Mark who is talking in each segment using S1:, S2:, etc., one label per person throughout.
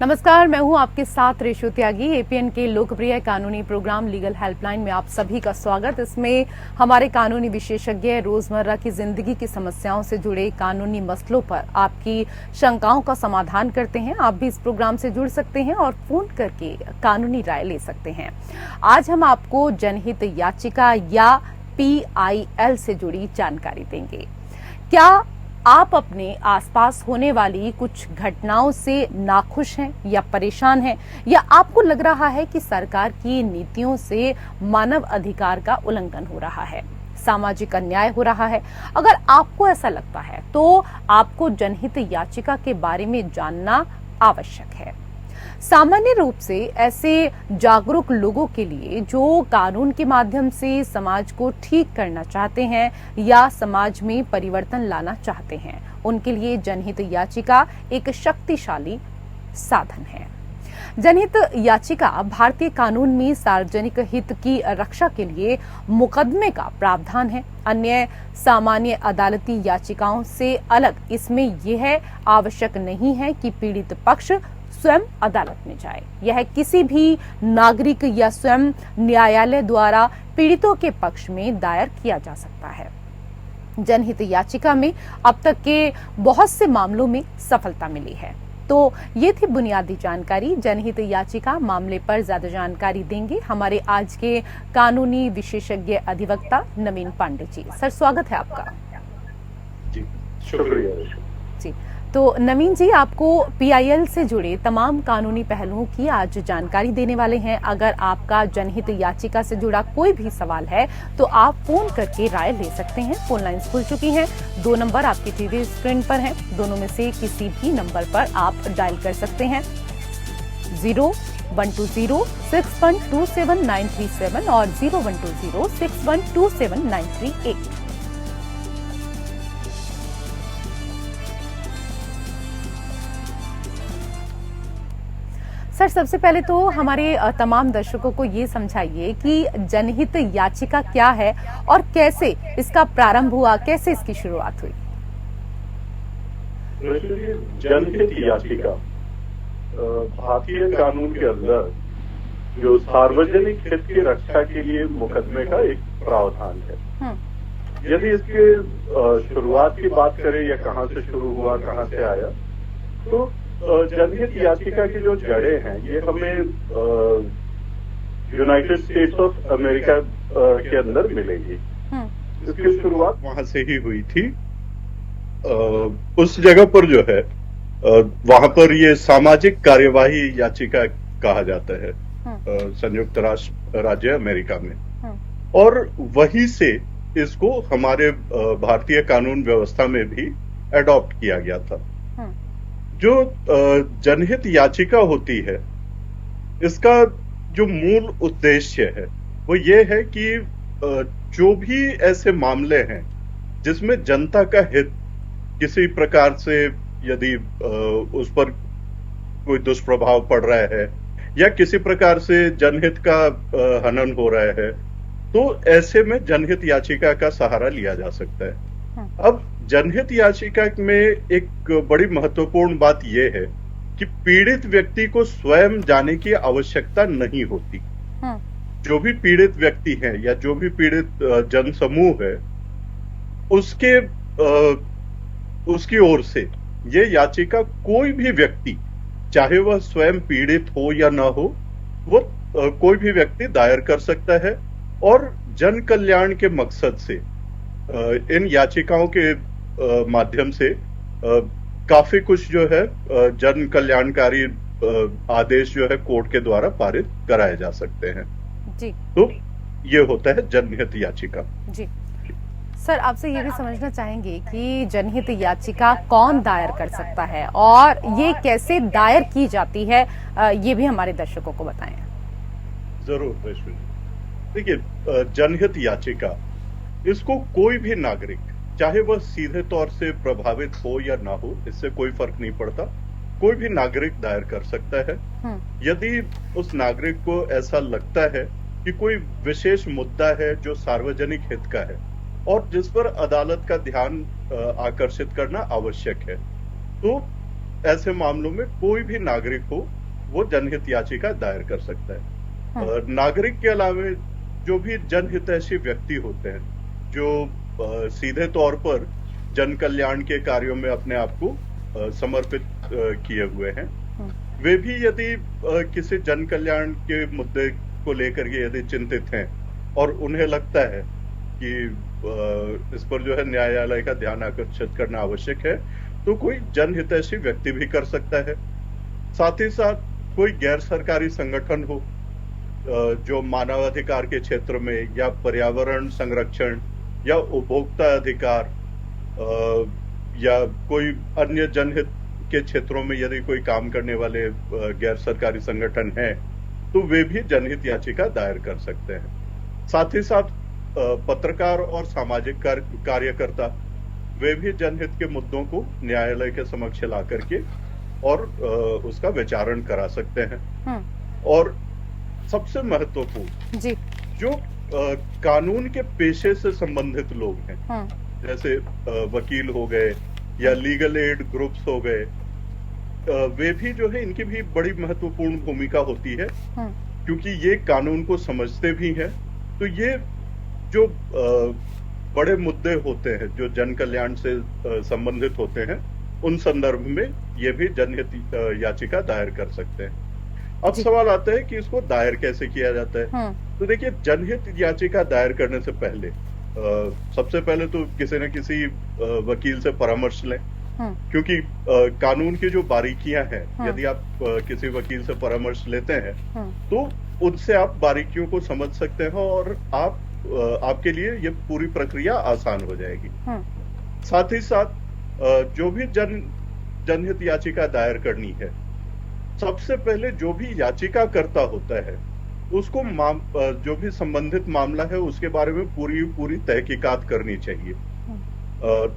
S1: नमस्कार, मैं हूं आपके साथ रेशु त्यागी। एपीएन के लोकप्रिय कानूनी प्रोग्राम लीगल हेल्पलाइन में आप सभी का स्वागत। इसमें हमारे कानूनी विशेषज्ञ रोजमर्रा की जिंदगी की समस्याओं से जुड़े कानूनी मसलों पर आपकी शंकाओं का समाधान करते हैं। आप भी इस प्रोग्राम से जुड़ सकते हैं और फोन करके कानूनी राय ले सकते हैं। आज हम आपको जनहित याचिका या PIL से जुड़ी जानकारी देंगे। क्या आप अपने आसपास होने वाली कुछ घटनाओं से नाखुश हैं या परेशान हैं, या आपको लग रहा है कि सरकार की नीतियों से मानव अधिकार का उल्लंघन हो रहा है, सामाजिक अन्याय हो रहा है? अगर आपको ऐसा लगता है तो आपको जनहित याचिका के बारे में जानना आवश्यक है। सामान्य रूप से ऐसे जागरूक लोगों के लिए जो कानून के माध्यम से समाज को ठीक करना चाहते हैं या समाज में परिवर्तन लाना चाहते हैं, उनके लिए जनहित याचिका एक शक्तिशाली साधन है। जनहित याचिका भारतीय कानून में सार्वजनिक हित की रक्षा के लिए मुकदमे का प्रावधान है। अन्य सामान्य अदालती याचिकाओं से अलग इसमें यह आवश्यक नहीं है कि पीड़ित पक्ष स्वयं अदालत में जाए। यह किसी भी नागरिक या स्वयं न्यायालय द्वारा पीड़ितों के पक्ष में दायर किया जा सकता है। जनहित याचिका में अब तक के बहुत से मामलों में सफलता मिली है। तो ये थी बुनियादी जानकारी। जनहित याचिका मामले पर ज्यादा जानकारी देंगे हमारे आज के कानूनी विशेषज्ञ अधिवक्ता नवीन पांडे जी। सर, स्वागत है आपका।
S2: जी, शुक्रिया
S1: जी। तो नवीन जी, आपको PIL से जुड़े तमाम कानूनी पहलुओं की आज जानकारी देने वाले हैं। अगर आपका जनहित याचिका से जुड़ा कोई भी सवाल है तो आप फोन करके राय ले सकते हैं। फोन लाइंस खुल चुकी हैं। 2 नंबर आपकी टीवी स्क्रीन पर हैं। दोनों में से किसी भी नंबर पर आप डायल कर सकते हैं। 0120612793 और 0120612793। सर, सबसे पहले तो हमारे तमाम दर्शकों को ये समझाइए कि जनहित याचिका क्या है और कैसे इसका प्रारंभ हुआ, कैसे इसकी शुरुआत हुई?
S2: जनहित याचिका भारतीय कानून के अंदर जो सार्वजनिक हित की रक्षा के लिए मुकदमे का एक प्रावधान है। यदि इसके शुरुआत की बात करें या कहाँ से शुरू हुआ, कहाँ से आया, तो जनहित याचिका की जो जड़ें हैं ये हमें यूनाइटेड स्टेट्स ऑफ अमेरिका के अंदर मिलेगी। इसकी शुरुआत वहां से ही हुई थी। उस जगह पर जो है वहां पर ये सामाजिक कार्यवाही याचिका कहा जाता है संयुक्त राष्ट्र राज्य अमेरिका में, और वहीं से इसको हमारे भारतीय कानून व्यवस्था में भी एडॉप्ट किया गया था। जो जनहित याचिका होती है, इसका जो मूल उद्देश्य है वो ये है कि जो भी ऐसे मामले हैं जिसमें जनता का हित किसी प्रकार से यदि उस पर कोई दुष्प्रभाव पड़ रहा है या किसी प्रकार से जनहित का हनन हो रहा है, तो ऐसे में जनहित याचिका का सहारा लिया जा सकता है। अब जनहित याचिका में एक बड़ी महत्वपूर्ण बात यह है कि पीड़ित व्यक्ति को स्वयं जाने की आवश्यकता नहीं होती। जो भी पीड़ित व्यक्ति है या जो भी पीड़ित जन समूह है, उसकी ओर से ये याचिका कोई भी व्यक्ति, चाहे वह स्वयं पीड़ित हो या ना हो, वो कोई भी व्यक्ति दायर कर सकता है। और जन कल्याण के मकसद से इन याचिकाओं के माध्यम से काफी कुछ जो है जन कल्याणकारी आदेश जो है कोर्ट के द्वारा पारित कराए जा सकते हैं। जी। तो ये होता है जनहित याचिका। जी
S1: सर, आपसे ये भी समझना चाहेंगे कि जनहित याचिका कौन दायर कर सकता है और ये कैसे दायर की जाती है, ये भी हमारे दर्शकों को बताएं।
S2: जरूर रेशमी। देखिए, जनहित याचिका इसको कोई भी नागरिक, चाहे वह सीधे तौर से प्रभावित हो या ना हो, इससे कोई फर्क नहीं पड़ता, कोई भी नागरिक दायर कर सकता है। यदि उस नागरिक को ऐसा लगता है कि कोई विशेष मुद्दा है जो सार्वजनिक हित का है और जिस पर अदालत का ध्यान आकर्षित करना आवश्यक है, तो ऐसे मामलों में कोई भी नागरिक हो वो जनहित याचिका दायर कर सकता है। नागरिक के अलावा जो भी जनहितैषी व्यक्ति होते हैं, जो सीधे तौर पर जन कल्याण के कार्यों में अपने आप को समर्पित किए हुए हैं, वे भी यदि किसी जन कल्याण के मुद्दे को लेकर के यदि चिंतित हैं और उन्हें लगता है कि इस पर जो है न्यायालय का ध्यान आकर्षित करना आवश्यक है, तो कोई जनहितैषी व्यक्ति भी कर सकता है। साथ ही साथ कोई गैर सरकारी संगठन हो जो मानवाधिकार के क्षेत्र में या पर्यावरण संरक्षण या उपभोक्ता अधिकार या कोई अन्य जनहित के क्षेत्रों में यदि कोई काम करने वाले गैर सरकारी संगठन हैं, तो वे भी जनहित याचिका दायर कर सकते हैं। साथ ही साथ पत्रकार और सामाजिक कार्यकर्ता, वे भी जनहित के मुद्दों को न्यायालय के समक्ष ला करके और उसका विचारण करा सकते हैं। और सबसे महत्वपूर्ण जी, जो कानून के पेशे से संबंधित लोग हैं, जैसे वकील हो गए या लीगल एड ग्रुप्स हो गए, वे भी जो है इनकी भी बड़ी महत्वपूर्ण भूमिका होती है, क्योंकि ये कानून को समझते भी हैं। तो ये जो बड़े मुद्दे होते हैं जो जन कल्याण से संबंधित होते हैं, उन संदर्भ में ये भी जनहित याचिका दायर कर सकते हैं। अब सवाल आता है कि इसको दायर कैसे किया जाता है। तो देखिए, जनहित याचिका दायर करने से पहले सबसे पहले तो किसी न किसी वकील से परामर्श लें, क्योंकि कानून की जो बारीकियां हैं, यदि आप किसी वकील से परामर्श लेते हैं तो उनसे आप बारीकियों को समझ सकते हैं और आपके लिए ये पूरी प्रक्रिया आसान हो जाएगी। साथ ही साथ जो भी जनहित याचिका दायर करनी है, सबसे पहले जो भी याचिका करता होता है उसको जो भी संबंधित मामला है उसके बारे में पूरी तहकीकात करनी चाहिए,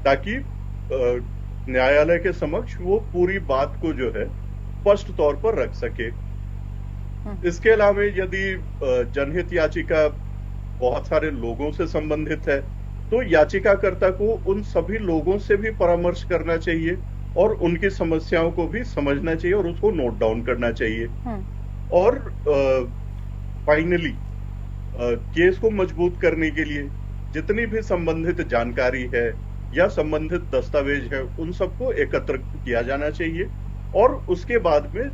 S2: ताकि न्यायालय के समक्ष वो पूरी बात को जो है स्पष्ट तौर पर रख सके। इसके अलावा यदि जनहित याचिका बहुत सारे लोगों से संबंधित है, तो याचिकाकर्ता को उन सभी लोगों से भी परामर्श करना चाहिए और उनकी समस्याओं को भी समझना चाहिए और उसको नोट डाउन करना चाहिए। और फाइनली केस को मजबूत करने के लिए जितनी भी संबंधित जानकारी है या संबंधित दस्तावेज है, उन सबको एकत्र किया जाना चाहिए और उसके बाद में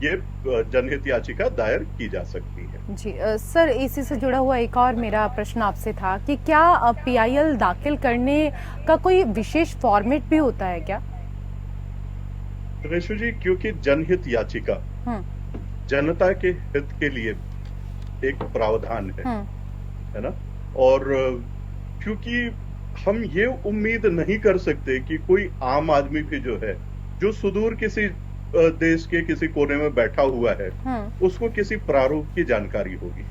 S2: ये जनहित याचिका दायर की जा सकती है।
S1: जी सर, इसी से जुड़ा हुआ एक और मेरा प्रश्न आपसे था कि क्या PIL दाखिल करने का कोई विशेष फॉर्मेट भी होता है क्या?
S2: रेशु जी, क्योंकि जनहित याचिका जनता के हित के लिए एक प्रावधान है ना, और क्योंकि हम ये उम्मीद नहीं कर सकते कि कोई आम आदमी भी जो है, जो सुदूर किसी देश के किसी कोने में बैठा हुआ है, उसको किसी प्रारूप की जानकारी होगी,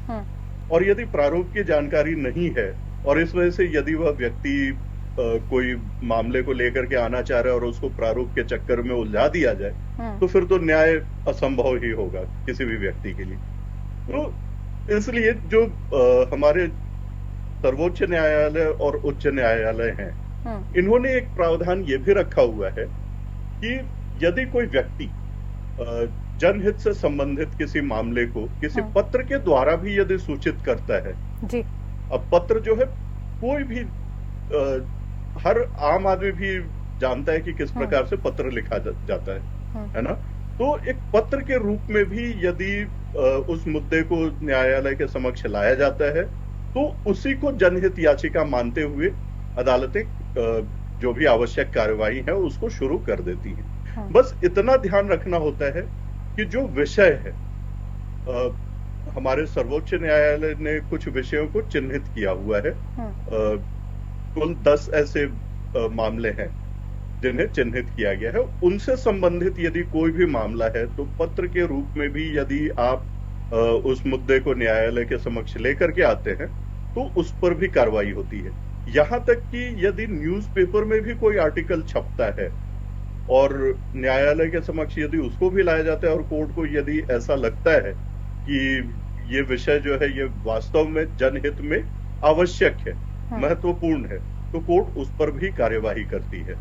S2: और यदि प्रारूप की जानकारी नहीं है और इस वजह से यदि वह व्यक्ति कोई मामले को लेकर के आना चाह रहा है और उसको प्रारूप के चक्कर में उलझा दिया जाए, तो फिर तो न्याय असंभव ही होगा किसी भी व्यक्ति के लिए। तो इसलिए जो हमारे सर्वोच्च न्यायालय और उच्च न्यायालय हैं, इन्होंने एक प्रावधान ये भी रखा हुआ है कि यदि कोई व्यक्ति जनहित से संबंधित किसी मामले को किसी पत्र के द्वारा भी यदि सूचित करता है जी। अब पत्र जो है, कोई भी हर आम आदमी भी जानता है कि किस प्रकार से पत्र लिखा जाता है ना। तो एक पत्र के रूप में भी यदि उस मुद्दे को न्यायालय के समक्ष लाया जाता है, तो उसी को जनहित याचिका मानते हुए अदालतें जो भी आवश्यक कार्यवाही है उसको शुरू कर देती हैं। बस इतना ध्यान रखना होता है कि जो विषय है, हमारे सर्वोच्च न्यायालय ने कुछ विषयों को चिन्हित किया हुआ है। कुल 10 ऐसे मामले हैं जिन्हें चिन्हित किया गया है। उनसे संबंधित यदि कोई भी मामला है, तो पत्र के रूप में भी यदि आप उस मुद्दे को न्यायालय के समक्ष लेकर के आते हैं, तो उस पर भी कार्रवाई होती है। यहां तक कि यदि न्यूज़पेपर में भी कोई आर्टिकल छपता है और न्यायालय के समक्ष यदि उसको भी लाया जाता है और कोर्ट को यदि ऐसा लगता है कि ये विषय जो है ये वास्तव में जनहित में आवश्यक है, महत्वपूर्ण है, तो कोर्ट उस पर भी कार्यवाही करती है।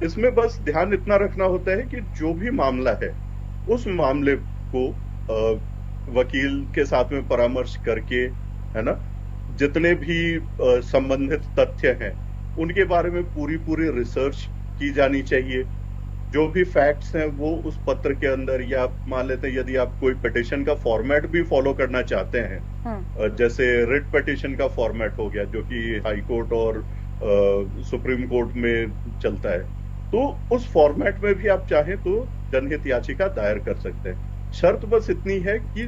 S2: इसमें बस ध्यान इतना रखना होता है कि जो भी मामला है उस मामले को वकील के साथ में परामर्श करके, है ना, जितने भी संबंधित तथ्य हैं उनके बारे में पूरी पूरी रिसर्च की जानी चाहिए। जो भी फैक्ट्स हैं वो उस पत्र के अंदर, या मान लेते हैं यदि आप कोई पिटिशन का फॉर्मेट भी फॉलो करना चाहते हैं, जैसे रिट पिटिशन का फॉर्मेट हो गया जो कि हाई कोर्ट और सुप्रीम कोर्ट में चलता है, तो उस फॉर्मेट में भी आप चाहें तो जनहित याचिका दायर कर सकते हैं। शर्त बस इतनी है कि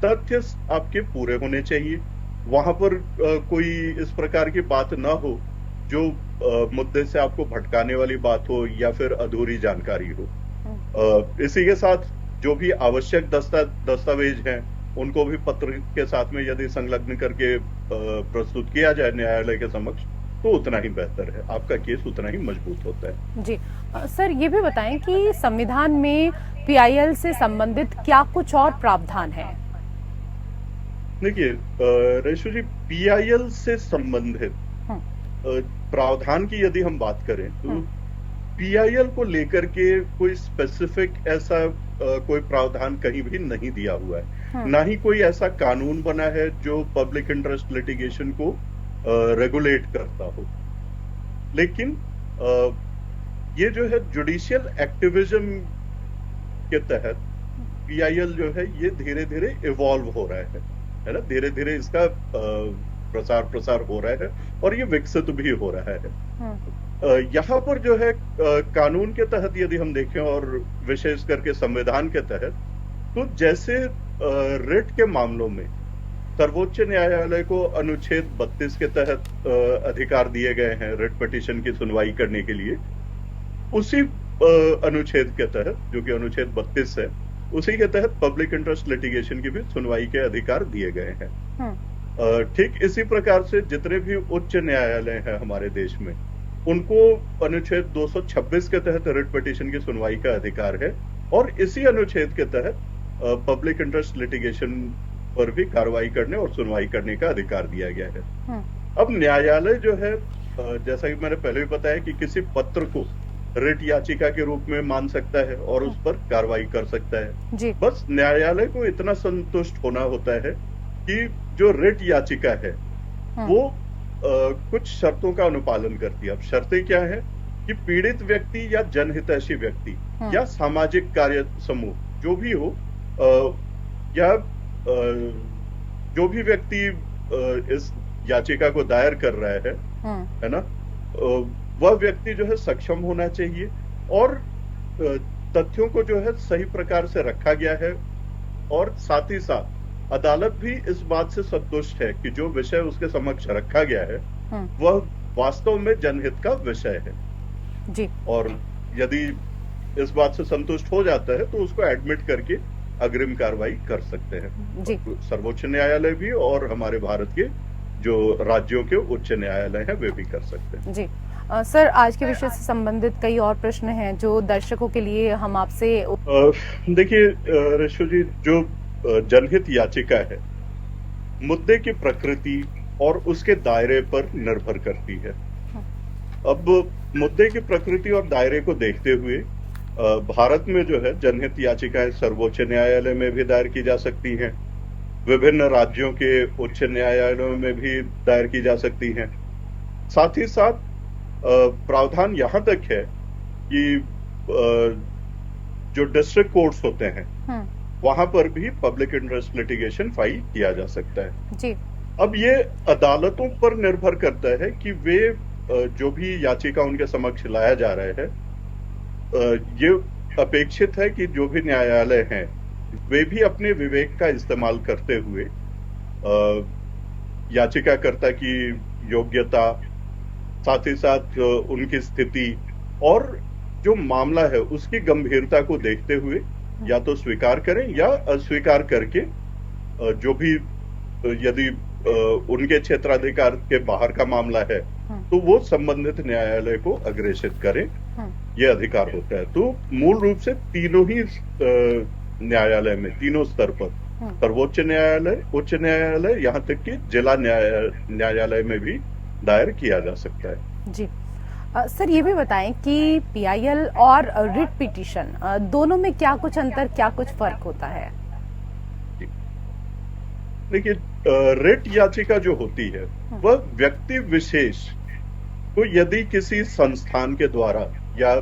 S2: तथ्य आपके पूरे होने चाहिए, वहां पर कोई इस प्रकार की बात ना हो जो मुद्दे से आपको भटकाने वाली बात हो या फिर अधूरी जानकारी हो। इसी के साथ जो भी आवश्यक दस्तावेज हैं उनको भी पत्र के साथ में यदि संलग्न करके प्रस्तुत किया जाए न्यायालय के समक्ष तो उतना ही बेहतर है, आपका केस उतना ही मजबूत होता है।
S1: जी सर, ये भी बताएं कि संविधान में पीआईएल से संबंधित क्या कुछ और प्रावधान है?
S2: देखिए रेशु जी, पीआईएल से संबंधित प्रावधान की यदि हम बात करें तो पीआईएल को लेकर के कोई स्पेसिफिक ऐसा कोई प्रावधान कहीं भी नहीं दिया हुआ है, ना ही कोई ऐसा कानून बना है जो पब्लिक इंटरेस्ट लिटिगेशन को रेगुलेट करता हो। लेकिन ये जो है जुडिशियल एक्टिविज्म के तहत पीआईएल जो है ये धीरे धीरे इवॉल्व हो रहा है ना, धीरे धीरे इसका प्रसार हो रहा है और ये विकसित भी हो रहा है। यहाँ पर जो है कानून के तहत यदि हम देखें और विशेष करके संविधान के तहत, तो जैसे रिट के मामलों में सर्वोच्च न्यायालय को अनुच्छेद 32 के तहत अधिकार दिए गए हैं रिट पिटीशन की सुनवाई करने के लिए, उसी अनुच्छेद के तहत जो कि अनुच्छेद 32 है, उसी के तहत पब्लिक इंटरेस्ट लिटिगेशन की भी सुनवाई के अधिकार दिए गए हैं। ठीक इसी प्रकार से जितने भी उच्च न्यायालय हैं हमारे देश में, उनको अनुच्छेद 226 के तहत रिट पिटीशन की सुनवाई का अधिकार है और इसी अनुच्छेद के तहत पब्लिक इंटरेस्ट लिटिगेशन पर भी कार्रवाई करने और सुनवाई करने का अधिकार दिया गया है। अब न्यायालय जो है, जैसा कि मैंने पहले भी बताया कि किसी पत्र को रिट याचिका के रूप में मान सकता है और उस पर कार्रवाई कर सकता है
S1: जी।
S2: बस न्यायालय को इतना संतुष्ट होना होता है कि जो रिट याचिका है वो कुछ शर्तों का अनुपालन करती है। अब शर्तें क्या है कि पीड़ित व्यक्ति या जनहितैषी व्यक्ति या सामाजिक कार्य समूह जो भी हो, या जो भी व्यक्ति इस याचिका को दायर कर रहा है ना, वह व्यक्ति जो है सक्षम होना चाहिए और तथ्यों को जो है सही प्रकार से रखा गया है और साथ ही साथ अदालत भी इस बात से संतुष्ट है कि जो विषय उसके समक्ष रखा गया है वह वास्तव में जनहित का विषय है
S1: जी।
S2: और यदि इस बात से संतुष्ट हो जाता है तो उसको एडमिट करके अग्रिम कार्रवाई कर सकते हैं जी। सर्वोच्च न्यायालय भी और हमारे भारत के जो राज्यों के उच्च न्यायालय हैं वे भी कर सकते हैं
S1: जी। सर, आज के विषय से संबंधित कई और प्रश्न हैं जो दर्शकों के लिए हम आपसे
S2: देखिए रेशु जी, जो जनहित याचिका है मुद्दे की प्रकृति और उसके दायरे पर निर्भर करती है। अब मुद्दे की प्रकृति और दायरे को देखते हुए भारत में जो है जनहित याचिकाएं सर्वोच्च न्यायालय में भी दायर की जा सकती हैं, विभिन्न राज्यों के उच्च न्यायालयों में भी दायर की जा सकती हैं। साथ ही साथ प्रावधान यहां तक है कि जो डिस्ट्रिक्ट कोर्ट्स होते हैं वहां पर भी पब्लिक इंटरेस्ट लिटिगेशन फाइल किया जा सकता है
S1: जी।
S2: अब ये अदालतों पर निर्भर करता है कि वे जो भी याचिका उनके समक्ष लाया जा रहा है, ये अपेक्षित है कि जो भी न्यायालय हैं वे भी अपने विवेक का इस्तेमाल करते हुए याचिकाकर्ता की योग्यता, साथ ही साथ उनकी स्थिति और जो मामला है उसकी गंभीरता को देखते हुए या तो स्वीकार करें या अस्वीकार करके जो भी यदि उनके क्षेत्राधिकार के बाहर का मामला है तो वो संबंधित न्यायालय को अग्रेसित करें, ये अधिकार होता है। तो मूल रूप से तीनों ही न्यायालय में, तीनों स्तर पर, सर्वोच्च न्यायालय, उच्च न्यायालय, यहाँ तक कि जिला न्यायालय में भी दायर किया जा सकता है
S1: जी। सर ये भी बताएं कि पीआईएल और रिट पिटीशन दोनों में क्या कुछ अंतर, क्या कुछ फर्क होता है?
S2: देखिए, रिट याचिका जो होती है वह व्यक्ति विशेष को यदि किसी संस्थान के द्वारा या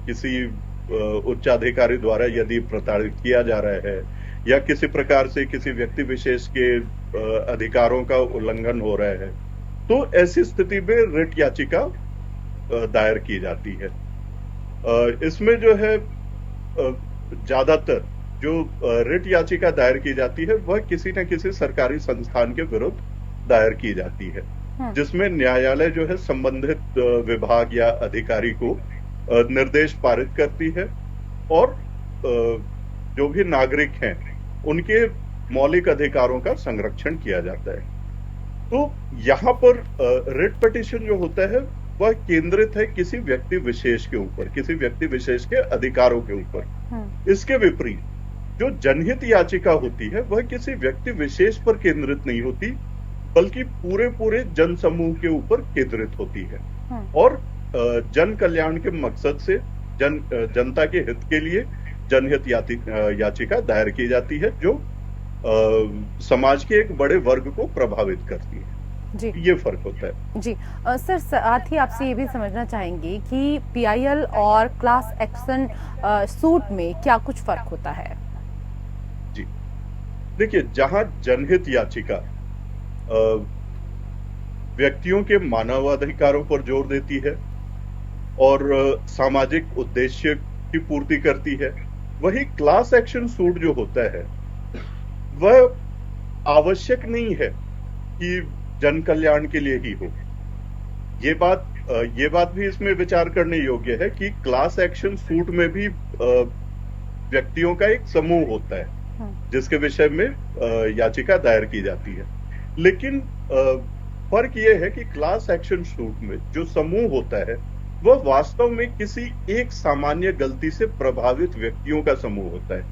S2: किसी उच्चाधिकारी द्वारा यदि प्रताड़ित किया जा रहा है या किसी प्रकार से किसी व्यक्ति विशेष के अधिकारों का उल्लंघन हो रहा है, तो ऐसी स्थिति में रिट याचिका दायर की जाती है। इसमें जो है ज्यादातर जो रिट याचिका दायर की जाती है वह किसी न किसी सरकारी संस्थान के विरुद्ध दायर की जाती है, जिसमें न्यायालय जो है संबंधित विभाग या अधिकारी को निर्देश पारित करती है और जो भी नागरिक हैं उनके मौलिक अधिकारों का संरक्षण किया जाता है। तो यहाँ पर रिट पिटीशन जो होता है वह केंद्रित है किसी व्यक्ति विशेष के ऊपर, किसी व्यक्ति विशेष के अधिकारों के ऊपर। इसके विपरीत जो जनहित याचिका होती है वह किसी व्यक्ति विशेष पर केंद्रित नहीं होती, बल्कि पूरे जन समूह के ऊपर केंद्रित होती है और जन कल्याण के मकसद से जनता के हित के लिए जनहित याचिका दायर की जाती है, जो समाज के एक बड़े वर्ग को प्रभावित करती है।
S1: जी,
S2: ये फर्क होता है।
S1: जी सर, साथ ही आपसे ये भी समझना चाहेंगे कि पीआईएल और क्लास एक्शन सूट में क्या कुछ फर्क होता है?
S2: जी, देखिए, जहां जनहित याचिका व्यक्तियों के मानवाधिकारों पर जोर देती है और सामाजिक उद्देश्य की पूर्ति करती है, वही क्लास एक्शन सूट जो होता है वह आवश्यक नहीं है कि जन कल्याण के लिए ही हो। ये बात भी इसमें विचार करने योग्य है कि क्लास एक्शन सूट में भी व्यक्तियों का एक समूह होता है जिसके विषय में याचिका दायर की जाती है, लेकिन फर्क यह है कि क्लास एक्शन सूट में जो समूह होता है वह वास्तव में किसी एक सामान्य गलती से प्रभावित व्यक्तियों का समूह होता है,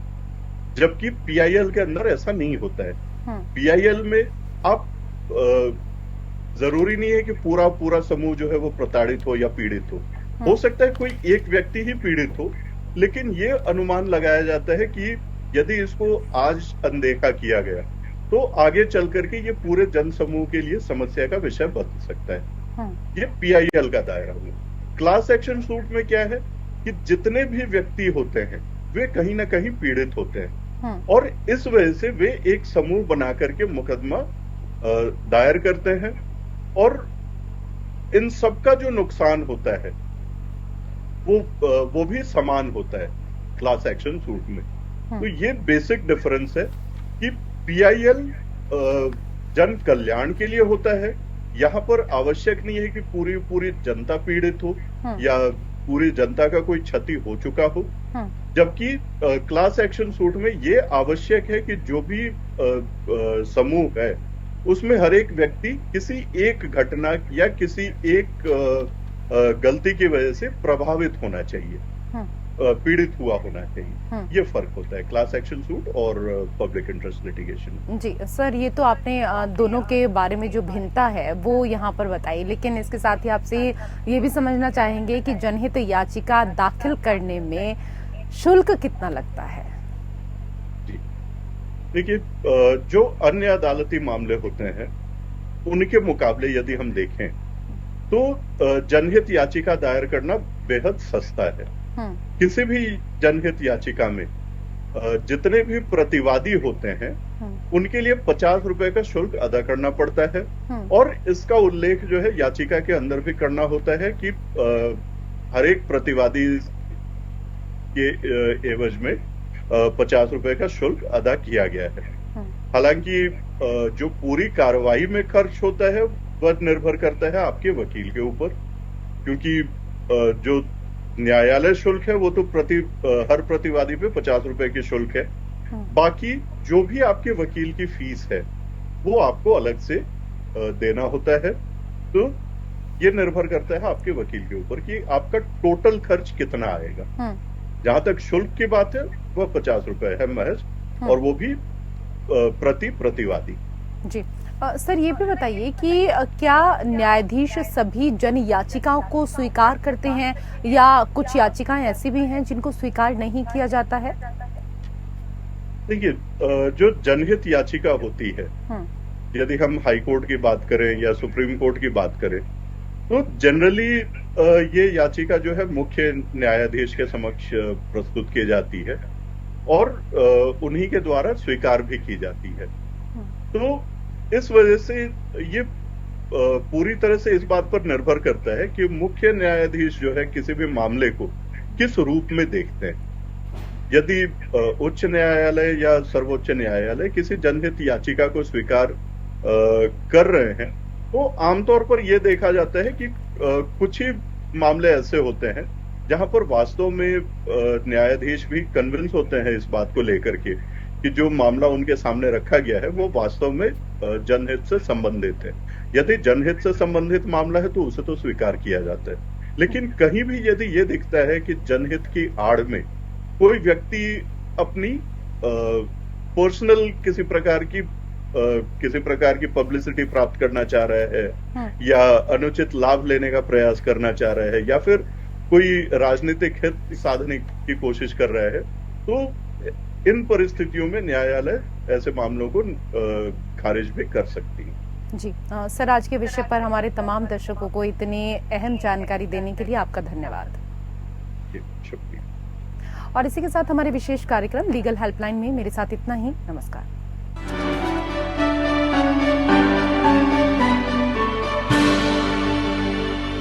S2: जबकि पीआईएल के अंदर ऐसा नहीं होता है। पीआईएल में आप जरूरी नहीं है कि पूरा समूह जो है वो प्रताड़ित हो या पीड़ित हो सकता है कोई एक व्यक्ति ही पीड़ित हो, लेकिन ये अनुमान लगाया जाता है कि यदि इसको आज अनदेखा किया गया तो आगे चल करके ये पूरे जन समूह के लिए समस्या का विषय बन सकता है। ये पीआईएल का दायरा हुआ। क्लास एक्शन सूट में क्या है कि जितने भी व्यक्ति होते हैं वे कहीं ना कहीं पीड़ित होते हैं और इस वजह से वे एक समूह बना करके मुकदमा दायर करते हैं और इन सबका जो नुकसान होता है वो भी समान होता है क्लास एक्शन सूट में। तो ये बेसिक डिफरेंस है कि पीआईएल जन कल्याण के लिए होता है, यहाँ पर आवश्यक नहीं है कि पूरी जनता पीड़ित हो या पूरी जनता का कोई क्षति हो चुका हो, जबकि क्लास एक्शन सूट में ये आवश्यक है कि जो भी समूह है उसमें हर एक व्यक्ति किसी एक घटना या किसी एक गलती की वजह से प्रभावित होना चाहिए, पीड़ित हुआ होना चाहिए। ये फर्क होता है क्लास एक्शन सूट और पब्लिक इंटरेस्ट लिटिगेशन।
S1: जी सर, ये तो आपने दोनों के बारे में जो भिन्नता है वो यहाँ पर बताई, लेकिन इसके साथ ही आपसे ये भी समझना चाहेंगे कि जनहित याचिका दाखिल करने में शुल्क कितना लगता है?
S2: जी, देखिए, जो अन्य अदालती मामले होते हैं उनके मुकाबले यदि हम देखें तो जनहित याचिका दायर करना बेहद सस्ता है। किसी भी जनहित याचिका में जितने भी प्रतिवादी होते हैं उनके लिए 50 रुपए का शुल्क अदा करना पड़ता है और इसका उल्लेख जो है याचिका के अंदर भी करना होता है कि हर एक प्रतिवादी के एवज में 50 रुपए का शुल्क अदा किया गया है। हालांकि जो पूरी कार्रवाई में खर्च होता है वह निर्भर करता है आपके वकील के ऊपर, क्योंकि जो न्यायालय शुल्क है वो तो हर प्रतिवादी पे 50 रुपए की शुल्क है। बाकी जो भी आपके वकील की फीस है वो आपको अलग से देना होता है। तो ये निर्भर करता है आपके वकील के ऊपर कि आपका टोटल खर्च कितना आएगा। जहां तक शुल्क की बात है वह 50 रुपए है महज, और वो भी प्रति प्रतिवादी।
S1: जी, सर ये भी बताइए कि क्या न्यायाधीश सभी जन याचिकाओं को स्वीकार करते हैं या कुछ याचिकाएं ऐसी भी हैं जिनको स्वीकार नहीं किया जाता है?
S2: देखिए, जो जनहित याचिका होती है, यदि हम हाई कोर्ट की बात करें या सुप्रीम कोर्ट की बात करें, तो जनरली ये याचिका जो है मुख्य न्यायाधीश के समक्ष प्रस्तुत की जाती है और उन्हीं के द्वारा स्वीकार भी की जाती है। तो इस वजह से ये पूरी तरह से इस बात पर निर्भर करता है कि मुख्य न्यायाधीश जो है किसी भी मामले को किस रूप में देखते हैं। यदि उच्च न्यायालय या सर्वोच्च न्यायालय किसी जनहित याचिका को स्वीकार कर रहे हैं, तो आमतौर पर यह देखा जाता है कि कुछ ही मामले ऐसे होते हैं जहां पर वास्तव में न्यायाधीश भी कन्विंस होते हैं इस बात को लेकर के कि जो मामला उनके सामने रखा गया है वो वास्तव में जनहित से संबंधित है। यदि जनहित से संबंधित मामला है तो उसे तो स्वीकार किया जाता है, लेकिन कहीं भी यदि ये दिखता है कि जनहित की आड़ में कोई व्यक्ति अपनी पर्सनल किसी प्रकार की पब्लिसिटी प्राप्त करना चाह रहा है या अनुचित लाभ लेने का प्रयास करना चाह रहा है या फिर कोई राजनीतिक हित साधने की कोशिश कर रहा है, तो इन परिस्थितियों में न्यायालय ऐसे मामलों को खारिज भी कर सकती है।
S1: जी सर, आज के विषय पर हमारे तमाम दर्शकों को इतनी अहम जानकारी देने के लिए आपका धन्यवाद।
S2: जी, शुक्रिया।
S1: और इसी के साथ हमारे विशेष कार्यक्रम लीगल हेल्पलाइन में मेरे साथ इतना ही। नमस्कार।